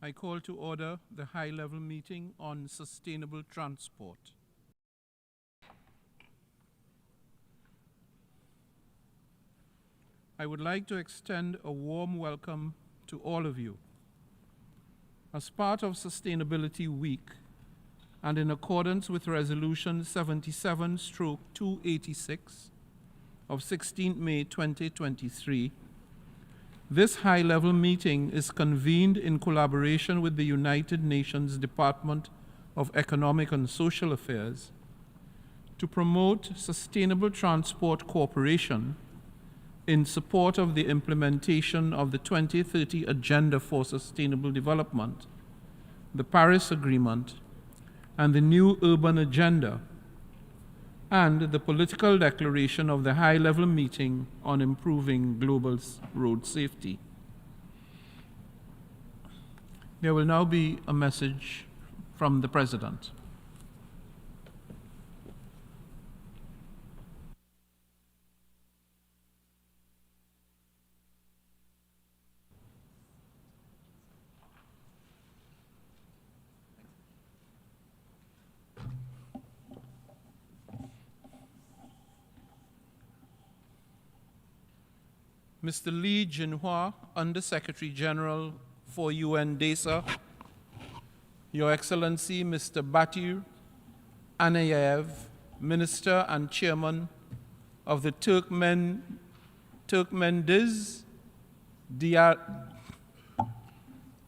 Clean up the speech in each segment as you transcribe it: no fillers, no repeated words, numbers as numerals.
I call to order the high-level meeting on sustainable transport. I would like to extend a warm welcome to all of you. As part of Sustainability Week, and in accordance with Resolution 77/286 of 16 May 2023, this high-level meeting is convened in collaboration with the United Nations Department of Economic and Social Affairs to promote sustainable transport cooperation in support of the implementation of the 2030 Agenda for Sustainable Development, the Paris Agreement, and the New Urban Agenda, and the political declaration of the high-level meeting on improving global road safety. There will now be a message from the President. Mr. Lee Junhua, Under-Secretary General for UN-DESA, Your Excellency Mr. Batyr, Annayev, Minister and Chairman of the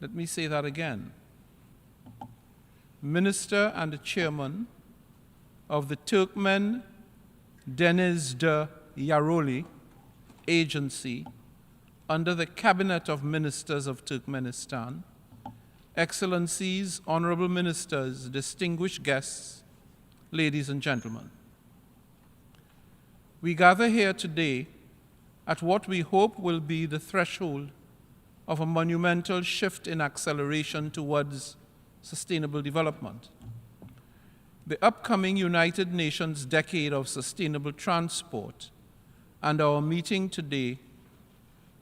let me say that again. Minister and Chairman of the Turkmendenizderyollary Agency under the Cabinet of Ministers of Turkmenistan, Excellencies, Honourable Ministers, distinguished guests, ladies and gentlemen. We gather here today at what we hope will be the threshold of a monumental shift in acceleration towards sustainable development. The upcoming United Nations Decade of Sustainable Transport and our meeting today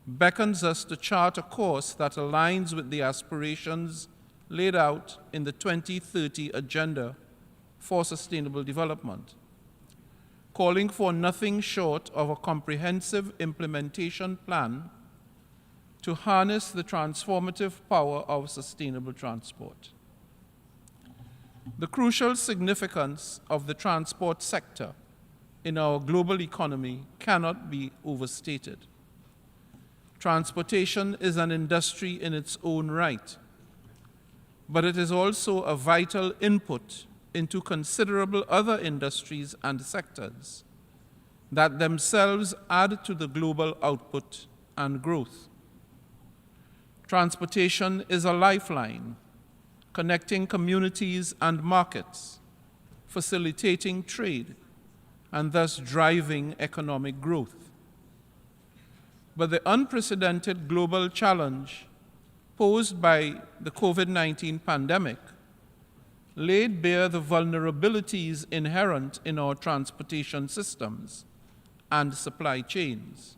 beckons us to chart a course that aligns with the aspirations laid out in the 2030 Agenda for Sustainable Development, calling for nothing short of a comprehensive implementation plan to harness the transformative power of sustainable transport. The crucial significance of the transport sector in our global economy cannot be overstated. Transportation is an industry in its own right, but it is also a vital input into considerable other industries and sectors that themselves add to the global output and growth. Transportation is a lifeline, connecting communities and markets, facilitating trade, and thus driving economic growth. But the unprecedented global challenge posed by the COVID-19 pandemic laid bare the vulnerabilities inherent in our transportation systems and supply chains.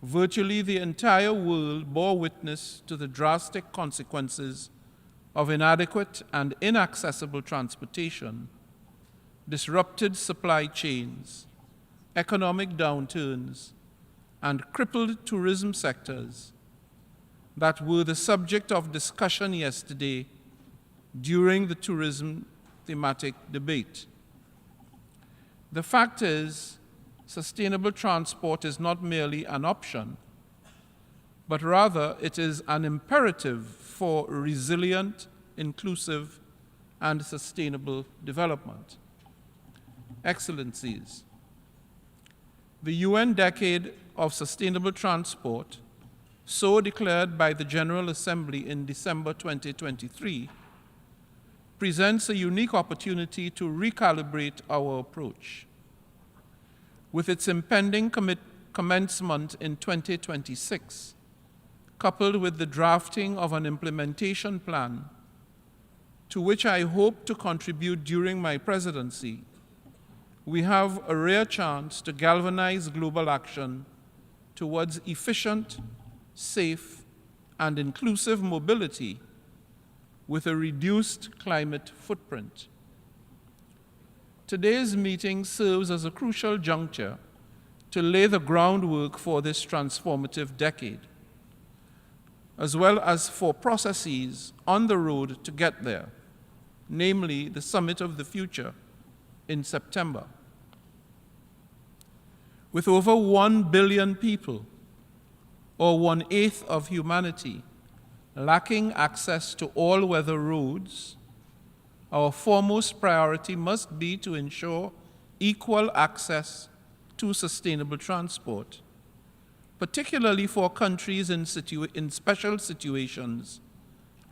Virtually the entire world bore witness to the drastic consequences of inadequate and inaccessible transportation, disrupted supply chains, economic downturns, and crippled tourism sectors that were the subject of discussion yesterday during the tourism thematic debate. The fact is, sustainable transport is not merely an option, but rather it is an imperative for resilient, inclusive, and sustainable development. Excellencies, the UN Decade of Sustainable Transport, so declared by the General Assembly in December 2023, presents a unique opportunity to recalibrate our approach. With its impending commencement in 2026, coupled with the drafting of an implementation plan, to which I hope to contribute during my presidency, we have a rare chance to galvanize global action towards efficient, safe, and inclusive mobility with a reduced climate footprint. Today's meeting serves as a crucial juncture to lay the groundwork for this transformative decade, as well as for processes on the road to get there, namely the Summit of the Future in September. With over 1 billion people, or 1/8 of humanity, lacking access to all-weather roads, our foremost priority must be to ensure equal access to sustainable transport, particularly for countries in special situations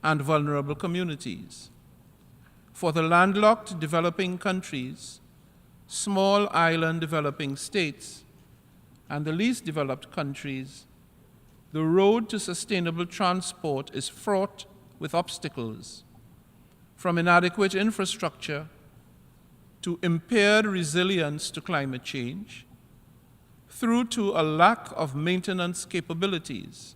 and vulnerable communities. For the landlocked developing countries, small island developing states, and the least developed countries, the road to sustainable transport is fraught with obstacles, from inadequate infrastructure to impaired resilience to climate change, through to a lack of maintenance capabilities.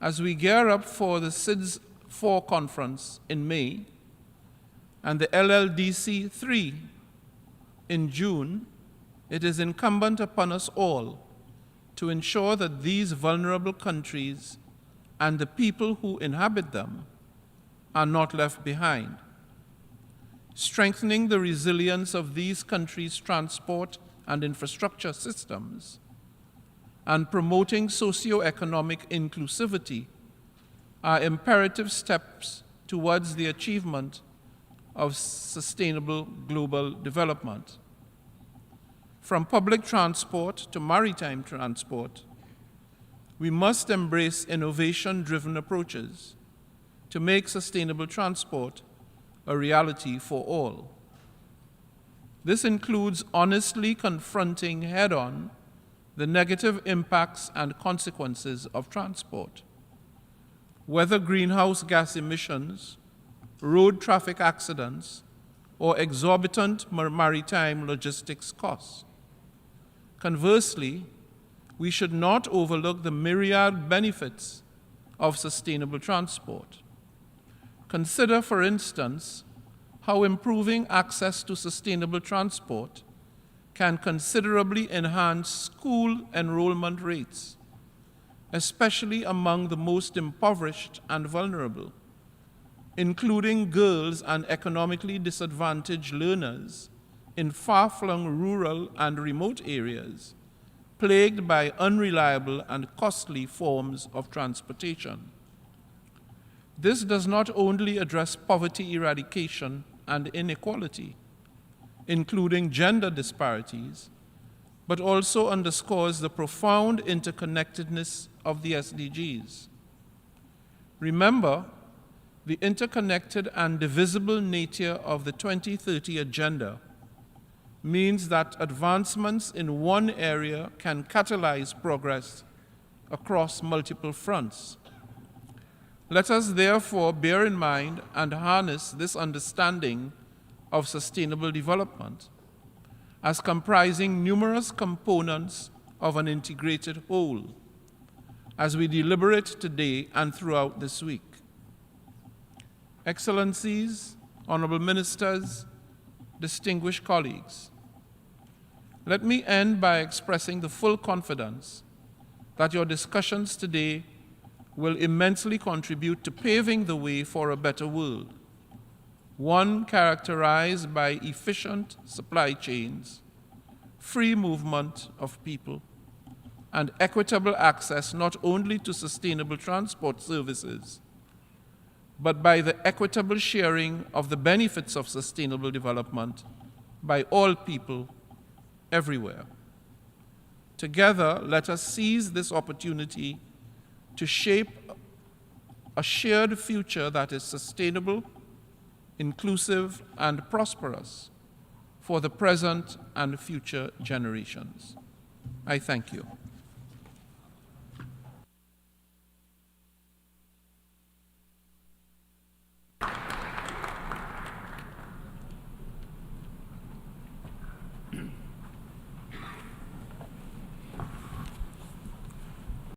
As we gear up for the SIDS 4 conference in May and the LLDC 3 in June, it is incumbent upon us all to ensure that these vulnerable countries and the people who inhabit them are not left behind. Strengthening the resilience of these countries' transport and infrastructure systems and promoting socio-economic inclusivity are imperative steps towards the achievement of sustainable global development. From public transport to maritime transport, we must embrace innovation-driven approaches to make sustainable transport a reality for all. This includes honestly confronting head-on the negative impacts and consequences of transport, whether greenhouse gas emissions, road traffic accidents, or exorbitant maritime logistics costs. Conversely, we should not overlook the myriad benefits of sustainable transport. Consider, for instance, how improving access to sustainable transport can considerably enhance school enrollment rates, especially among the most impoverished and vulnerable, including girls and economically disadvantaged learners in far-flung rural and remote areas plagued by unreliable and costly forms of transportation. This does not only address poverty eradication and inequality, including gender disparities, but also underscores the profound interconnectedness of the SDGs. Remember, the interconnected and divisible nature of the 2030 Agenda means that advancements in one area can catalyze progress across multiple fronts. Let us therefore bear in mind and harness this understanding of sustainable development as comprising numerous components of an integrated whole as we deliberate today and throughout this week. Excellencies, Honourable Ministers, distinguished colleagues, let me end by expressing the full confidence that your discussions today will immensely contribute to paving the way for a better world, one characterized by efficient supply chains, free movement of people, and equitable access not only to sustainable transport services, but by the equitable sharing of the benefits of sustainable development by all people everywhere. Together, let us seize this opportunity to shape a shared future that is sustainable, inclusive, and prosperous for the present and future generations. I thank you.